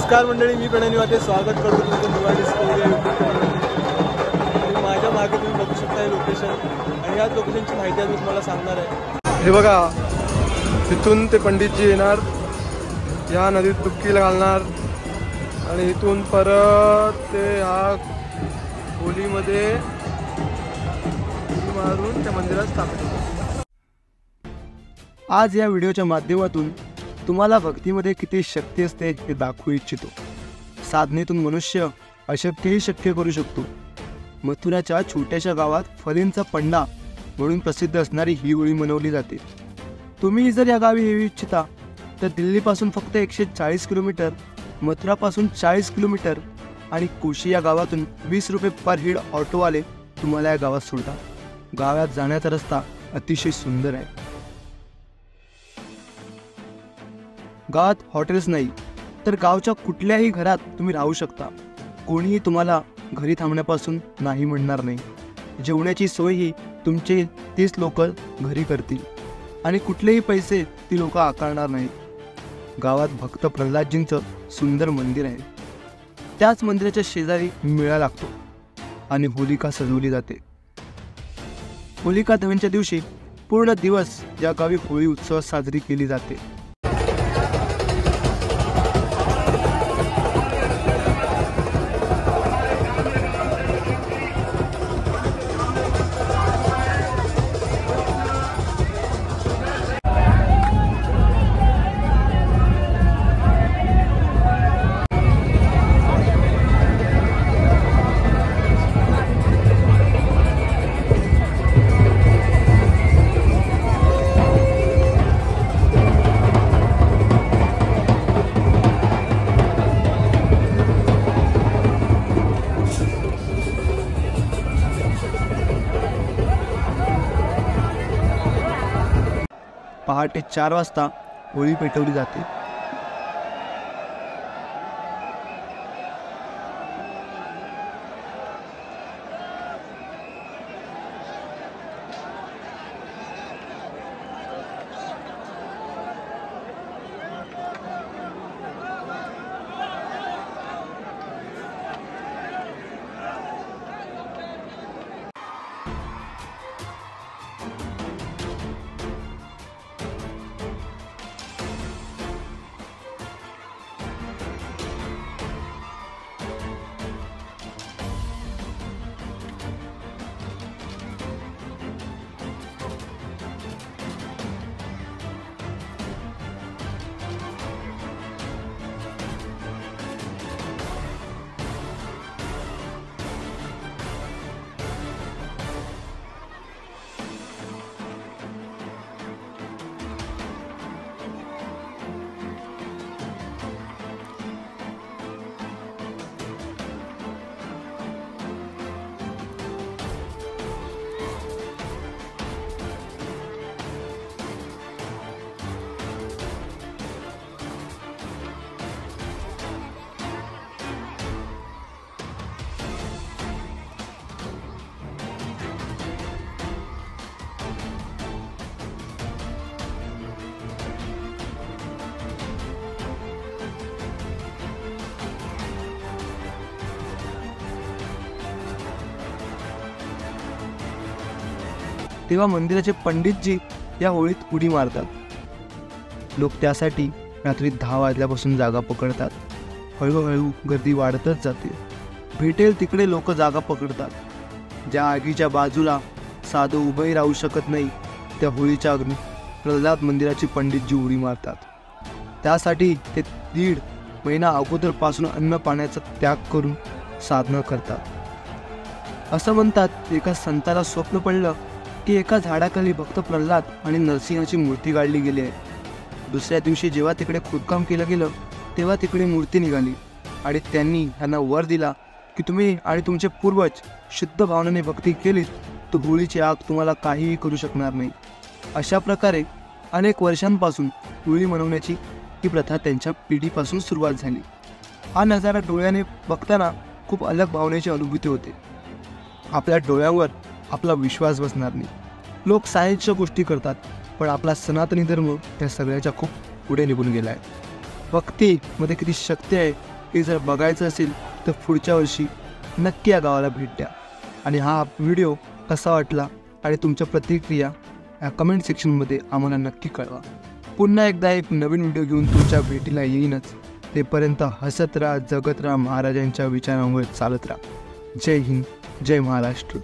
नमस्कार मंडळी, मी प्रणय निवाते स्वागत करतो तुमचं निवा डिस्कवरी या यूट्यूब चॅनलमध्ये। माझ्या मागे तुम्ही बघू शकता हे लोकेशन आणि या लोकेशनची माहिती आज मी तुम्हाला सांगणार आहे। हे बघा, तिथून ते पंडितजी येणार, या नदीत डुबकी घालणार आणि इथून परत ते हा होलीमध्ये मारून त्या मंदिरात स्थापित। आज या व्हिडिओच्या माध्यमातून तुम्हाला भक्तीमध्ये किती शक्ती असते हे दाखवू इच्छितो। साधनेतून मनुष्य अशक्यही शक्य करू शकतो। मथुराच्या छोट्याशा गावात फलींचा पंडा म्हणून प्रसिद्ध असणारी ही होळी मनवली जाते। तुम्ही जर या गावी येऊ इच्छिता तर दिल्लीपासून फक्त 140 किलोमीटर, मथुरापासून 40 किलोमीटर आणि कोशी या गावातून 20 रुपये पर हेड ऑटोवाले तुम्हाला या गावात सोडतात। गावात जाण्याचा रस्ता अतिशय सुंदर आहे। गावात हॉटेल्स नाही तर गावच्या कुठल्याही घरात तुम्ही राहू शकता। कोणीही तुम्हाला घरी थांबण्यापासून नाही म्हणणार नाही। जेवणाची सोयही तुमचे 30 लोक घरी करतील आणि कुठलेही पैसे ती लोक आकारणार नाही। गावात भक्त प्रल्हादजींचं सुंदर मंदिर आहे। त्याच मंदिराच्या शेजारी मेळा लागतो आणि होलिका सजवली जाते। होलिका दहनच्या दिवशी पूर्ण दिवस या गावी होळी उत्सव साजरी केली जाते। पहाटे 4 वाजता होळी पेटवली जाते। तेव्हा मंदिराचे पंडितजी या होळीत उडी मारतात। लोक त्यासाठी रात्री 10 वाजल्यापासून जागा पकडतात। हळूहळू गर्दी वाढतच जाते। भेटेल तिकडे लोक जागा पकडतात। ज्या आगीच्या बाजूला साधं उभंही राहू शकत नाही त्या होळीच्या अग्नी प्रल्हाद मंदिराची पंडितजी उडी मारतात। त्यासाठी ते 1.5 महिना अगोदरपासून अन्न पाण्याचा त्याग करून साधना करतात। असं म्हणतात, एका संताला स्वप्न पडलं की एका झाडाखाली भक्त प्रल्हाद आणि नरसिंहाची मूर्ती काढली गेली आहे। दुसऱ्या दिवशी जेव्हा तिकडे खोदकाम केलं गेलं तेव्हा तिकडे मूर्ती निघाली आणि त्यांनी ह्यांना वर दिला की तुम्ही आणि तुमचे पूर्वज शुद्ध भावनेने भक्ती केलीत तर होळीची आग तुम्हाला काहीही करू शकणार नाही। अशा प्रकारे अनेक वर्षांपासून होळी मनवण्याची ही प्रथा त्यांच्या पिढीपासून सुरुवात झाली। हा नजारा डोळ्याने बघताना खूप अलग भावनेची अनुभूती होते। आपल्या डोळ्यावर आपला विश्वास बसणार नाही। लोक सायन्सच्या गोष्टी करतात पण आपला सनातनी धर्म त्या सगळ्याच्या खूप पुढे निघून गेला आहे। भक्तीमध्ये किती शक्ती आहे हे जर बघायचं असेल तर पुढच्या वर्षी नक्की या गावाला भेट द्या. आणि हा व्हिडिओ कसा वाटला आणि तुमच्या प्रतिक्रिया या कमेंट सेक्शनमध्ये आम्हाला नक्की कळवा. पुन्हा एकदा एक नवीन व्हिडिओ घेऊन तुमच्या भेटीला येईनच. तेपर्यंत हसत राहा, जगत राहा, महाराजांच्या विचारांवर चालत राहा. जय हिंद, जय महाराष्ट्र.